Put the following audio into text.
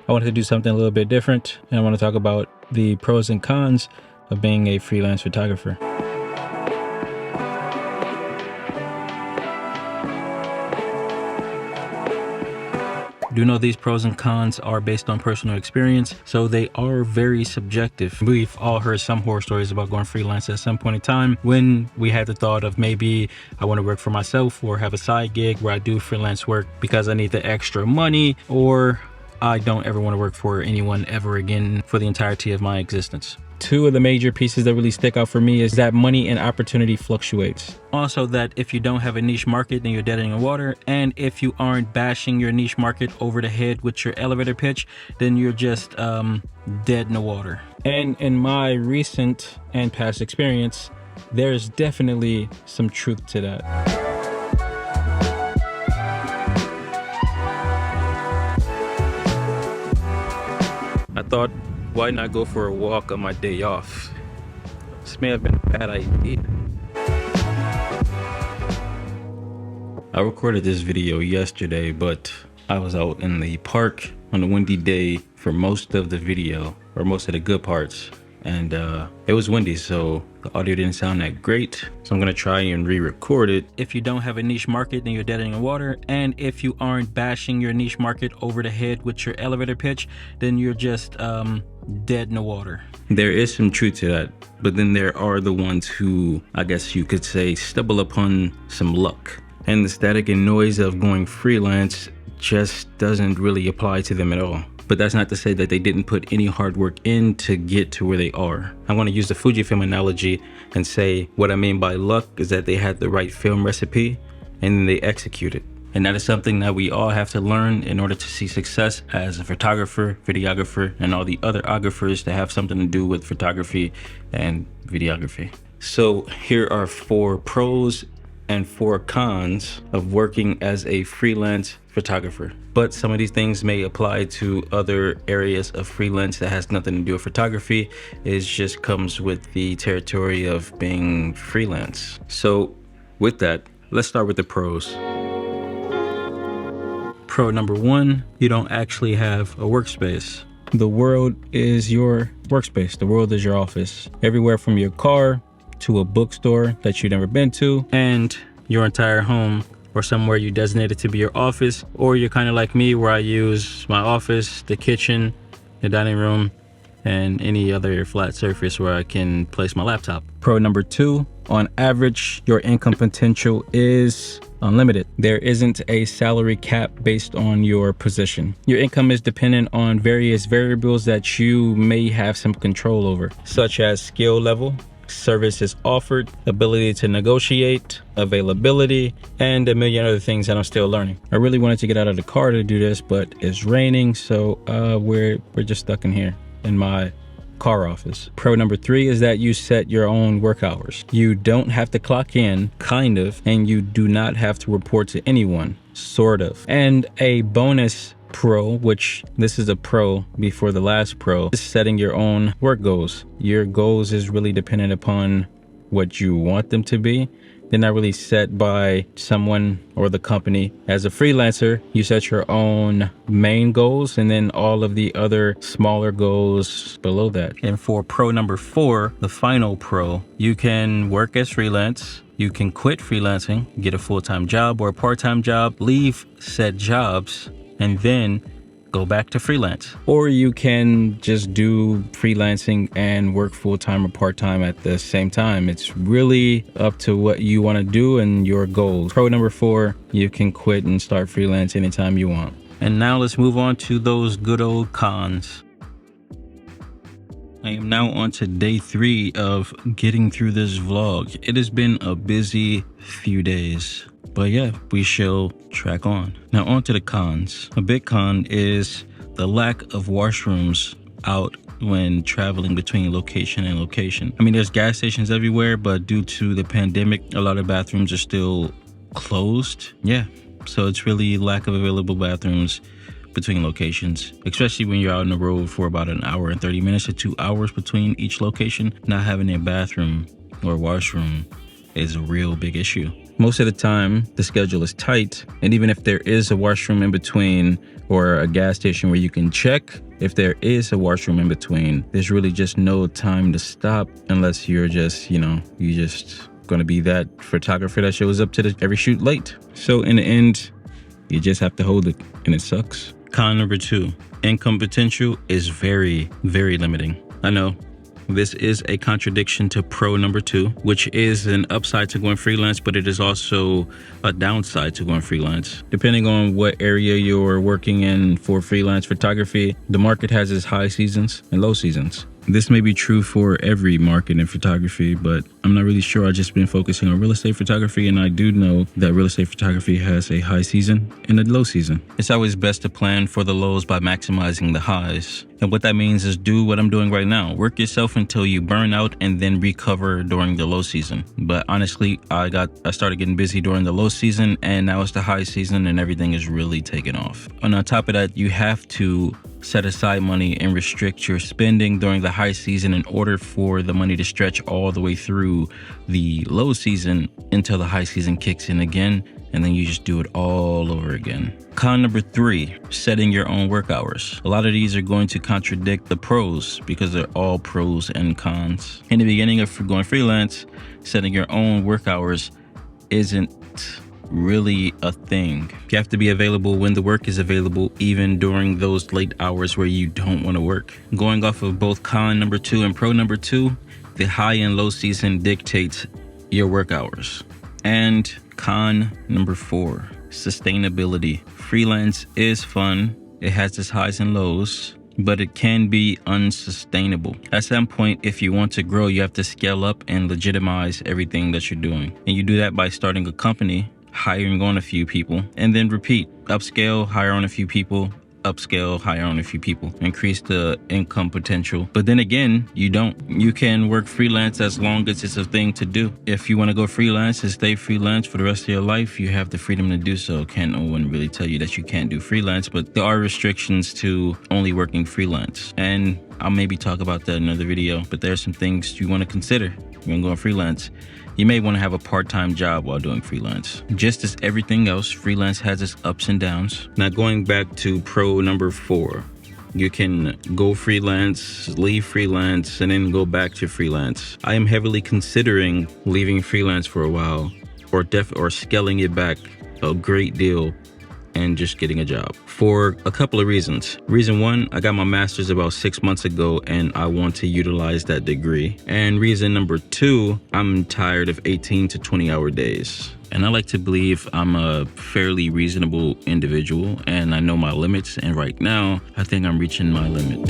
I wanted to do something a little bit different, and I want to talk about the pros and cons of being a freelance photographer. Do know these pros and cons are based on personal experience, so they are very subjective. We've all heard some horror stories about going freelance at some point in time when we had the thought of maybe I want to work for myself or have a side gig where I do freelance work because I need the extra money, or I don't ever want to work for anyone ever again for the entirety of my existence. Two of the major pieces that really stick out for me is that money and opportunity fluctuates. Also, that if you don't have a niche market, then you're dead in the water. And if you aren't bashing your niche market over the head with your elevator pitch, then you're just dead in the water. And in my recent and past experience, there's definitely some truth to that. I thought, why not go for a walk on my day off? This may have been a bad idea. I recorded this video yesterday, but I was out in the park on a windy day for most of the video, or most of the good parts. And it was windy, so the audio didn't sound that great. So I'm gonna try and re-record it. If you don't have a niche market, then you're dead in the water. And if you aren't bashing your niche market over the head with your elevator pitch, then you're just dead in the water. There is some truth to that, but then there are the ones who, I guess you could say, stumble upon some luck. And the static and noise of going freelance just doesn't really apply to them at all. But that's not to say that they didn't put any hard work in to get to where they are. I want to use the Fujifilm analogy and say what I mean by luck is that they had the right film recipe and then they executed. And that is something that we all have to learn in order to see success as a photographer, videographer, and all the other ographers that have something to do with photography and videography. So here are 4 pros and 4 cons of working as a freelance photographer. But some of these things may apply to other areas of freelance that has nothing to do with photography. It just comes with the territory of being freelance. So with that, let's start with the pros. Pro number 1, you don't actually have a workspace. The world is your workspace. The world is your office. Everywhere from your car to a bookstore that you've never been to, and your entire home, or somewhere you designated to be your office, or you're kind of like me where I use my office, the kitchen, the dining room, and any other flat surface where I can place my laptop. Pro number 2, on average, your income potential is unlimited. There isn't a salary cap based on your position. Your income is dependent on various variables that you may have some control over, such as skill level, services offered, ability to negotiate, availability, and a million other things that I'm still learning. I really wanted to get out of the car to do this, but it's raining, so we're just stuck in here in my car office. Pro number 3 is that you set your own work hours. You don't have to clock in, kind of, and you do not have to report to anyone, sort of. And a bonus pro, which this is a pro before the last pro, is setting your own work goals. Your goals is really dependent upon what you want them to be. They're not really set by someone or the company. As a freelancer, you set your own main goals and then all of the other smaller goals below that. And for pro number 4, the final pro, you can work as freelance. You can quit freelancing, get a full-time job or a part-time job, leave said jobs, and then go back to freelance. Or you can just do freelancing and work full-time or part-time at the same time. It's really up to what you want to do and your goals. Pro number 4, you can quit and start freelance anytime you want. And now let's move on to those good old cons. I am now on to day 3 of getting through this vlog. It has been a busy few days. But yeah, we shall track on. Now on to the cons. A big con is the lack of washrooms out when traveling between location and location. I mean, there's gas stations everywhere, but due to the pandemic, a lot of bathrooms are still closed. Yeah, so it's really lack of available bathrooms between locations, especially when you're out on the road for about an hour and 30 minutes to 2 hours between each location. Not having a bathroom or washroom is a real big issue. Most of the time, the schedule is tight, and even if there is a washroom in between or a gas station where you can check, if there is a washroom in between, there's really just no time to stop unless you're just, you just going to be that photographer that shows up to every shoot late. So in the end, you just have to hold it, and it sucks. Con number 2, income potential is very, very limiting. I know. This is a contradiction to pro number 2, which is an upside to going freelance, but it is also a downside to going freelance. Depending on what area you're working in for freelance photography, the market has its high seasons and low seasons. This may be true for every market in photography, but I'm not really sure. I've just been focusing on real estate photography, and I do know that real estate photography has a high season and a low season. It's always best to plan for the lows by maximizing the highs. And what that means is do what I'm doing right now. Work yourself until you burn out and then recover during the low season. But honestly, I started getting busy during the low season, and now it's the high season and everything is really taking off. And on top of that, you have to set aside money and restrict your spending during the high season in order for the money to stretch all the way through the low season until the high season kicks in again, and then you just do it all over again. Con number 3, setting your own work hours. A lot of these are going to contradict the pros because they're all pros and cons. In the beginning of going freelance, setting your own work hours isn't really a thing. You have to be available when the work is available, even during those late hours where you don't want to work. Going off of both con number 2 and pro number 2, the high and low season dictates your work hours. And con number 4, sustainability. Freelance is fun. It has its highs and lows, but it can be unsustainable. At some point, if you want to grow, you have to scale up and legitimize everything that you're doing. And you do that by starting a company, hiring on a few people, and then repeat. Upscale, hire on a few people, upscale, hire on a few people, increase the income potential. But then again, you don't. You can work freelance as long as it's a thing to do. If you want to go freelance and stay freelance for the rest of your life, you have the freedom to do so. Can't no one really tell you that you can't do freelance, but there are restrictions to only working freelance. And I'll maybe talk about that in another video, but there are some things you want to consider when going freelance. You may want to have a part-time job while doing freelance. Just as everything else, freelance has its ups and downs. Now going back to pro number 4, you can go freelance, leave freelance, and then go back to freelance. I am heavily considering leaving freelance for a while or scaling it back a great deal and just getting a job for a couple of reasons. Reason 1, I got my master's about 6 months ago and I want to utilize that degree. And reason number 2, I'm tired of 18 to 20 hour days. And I like to believe I'm a fairly reasonable individual and I know my limits. And right now, I think I'm reaching my limit.